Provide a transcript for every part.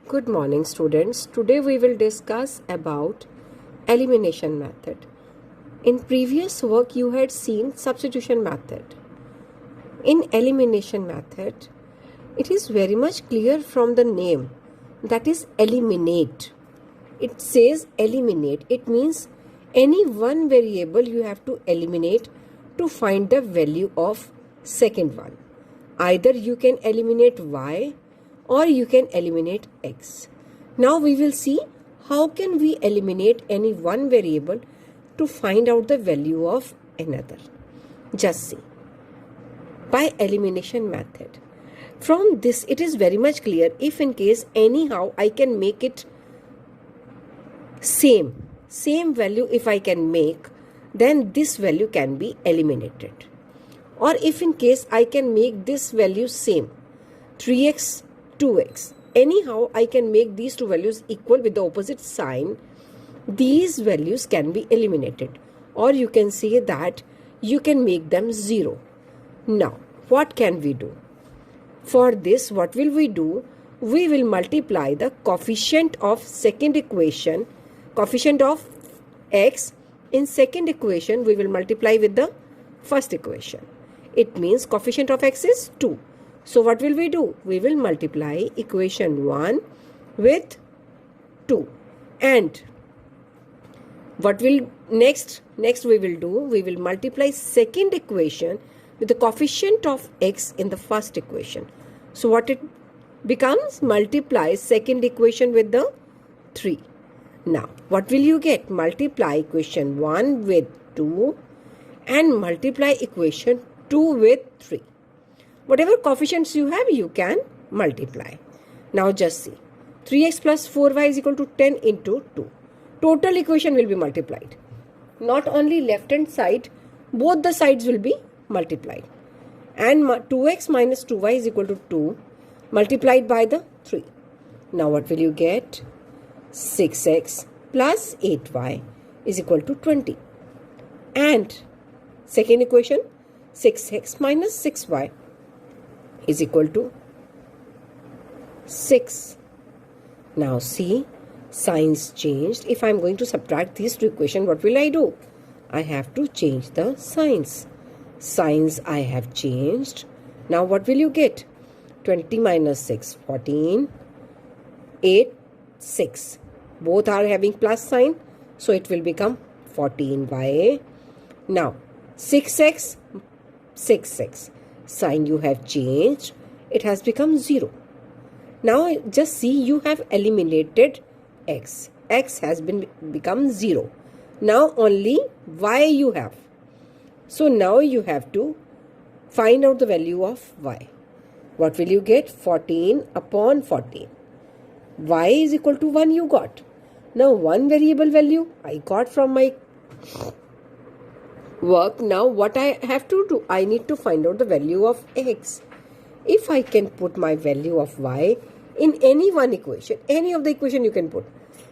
Good morning, students. Today we will discuss about elimination method. In previous work you had seen substitution method. In elimination method, it is very much clear from the name, that is eliminate. It says eliminate. It means any one variable you have to eliminate to find the value of second one. Either you can eliminate y or you can eliminate x. Now we will see how can we eliminate any one variable to find out the value of another. Just see. By elimination method. From this it is very much clear, if in case anyhow I can make it same value, if I can make, then this value can be eliminated. Or if in case I can make this value same, 3x 2x, anyhow I can make these two values equal with the opposite sign, these values can be eliminated, or you can say that you can make them 0. Now what can we do? For this, what will we do? We will multiply the coefficient of second equation, coefficient of x in second equation we will multiply with the first equation. It means coefficient of x is 2. So what will we do? We will multiply equation 1 with 2. And what will next we will do? We will multiply second equation with the coefficient of x in the first equation. So what it becomes? Multiply second equation with the 3. Now what will you get? Multiply equation 1 with 2 and multiply equation 2 with 3. Whatever coefficients you have, you can multiply. Now just see. 3x plus 4y is equal to 10 into 2. Total equation will be multiplied. Not only left hand side, both the sides will be multiplied. And 2x minus 2y is equal to 2 multiplied by the 3. Now what will you get? 6x plus 8y is equal to 20. And second equation, 6x minus 6y is equal to 6. Now see, signs changed. If I am going to subtract these two equations, what will I do? I have to change the signs. Signs I have changed. Now what will you get? 20 minus 6, 14. 8, 6. Both are having plus sign. So it will become 14y. Now 6x, 6x. Sign you have changed. It has become 0. Now just see, you have eliminated x. X has become 0. Now only y you have. So now you have to find out the value of y. What will you get? 14 upon 14. Y is equal to 1 you got. Now one variable value I got from my work. Now what I have to do? I need to find out the value of x. If I can put my value of y in any one equation, any of the equation you can put.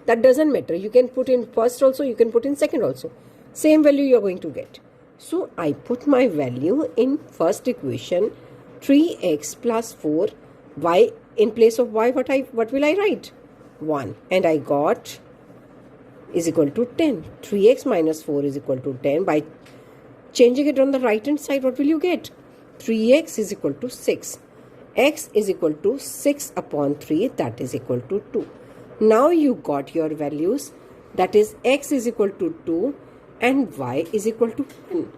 That doesn't matter. You can put in first also, you can put in second also. Same value you are going to get. So I put my value in first equation, 3x plus 4, y in place of y, what will I write? 1. And I got is equal to 10. 3x minus 4 is equal to 10. By changing it on the right hand side, what will you get? 3x is equal to 6. X is equal to 6 upon 3, that is equal to 2. Now you got your values, that is x is equal to 2 and y is equal to 10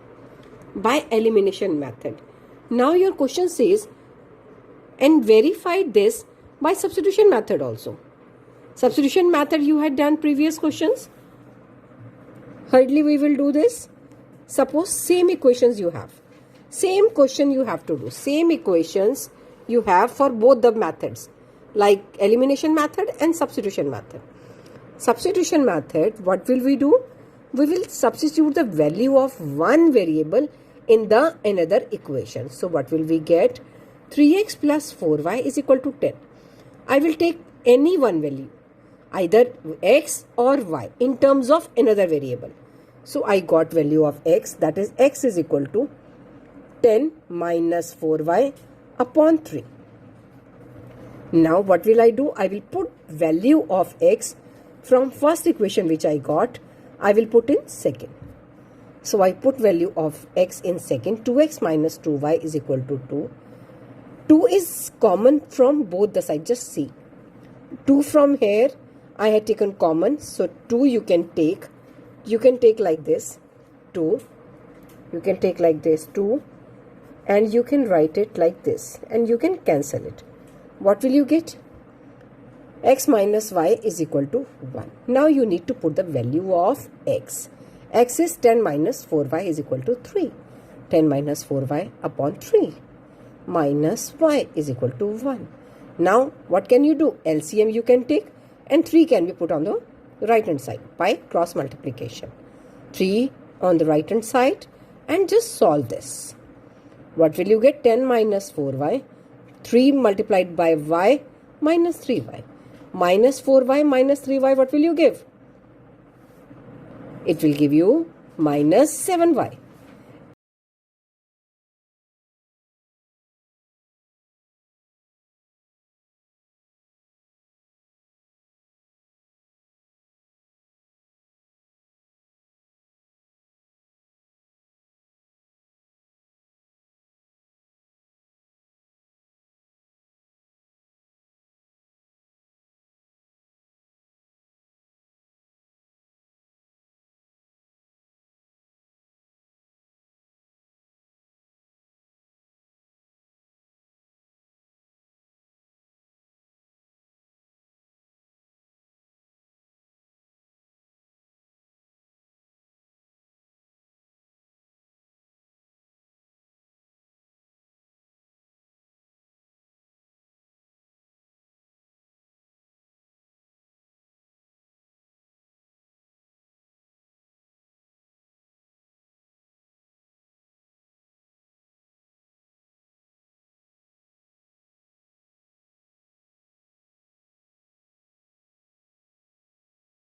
by elimination method. Now your question says, and verify this by substitution method also. Substitution method you had done previous questions. Hardly we will do this. Suppose same equations you have. Same question you have to do. Same equations you have for both the methods, like elimination method and substitution method. Substitution method, what will we do? We will substitute the value of one variable in the another equation. So what will we get? 3x plus 4y is equal to 10. I will take any one value, either x or y, in terms of another variable. So I got value of x, that is x is equal to 10 minus 4y upon 3. Now what will I do? I will put value of x from first equation which I got, I will put in second. So I put value of x in second. 2x minus 2y is equal to 2. 2 is common from both the sides. Just see. 2 from here I had taken common. So 2 you can take. You can take like this. 2. You can take like this 2. And you can write it like this. And you can cancel it. What will you get? X minus y is equal to 1. Now you need to put the value of x. X is 10 minus 4y is equal to 3. 10 minus 4y upon 3 minus y is equal to 1. Now what can you do? LCM you can take and 3 can be put on the right hand side by cross multiplication. 3 on the right hand side and just solve this. What will you get? 10 minus 4y. 3 multiplied by y minus 3y. Minus 4y minus 3y, what will you give? It will give you minus 7y.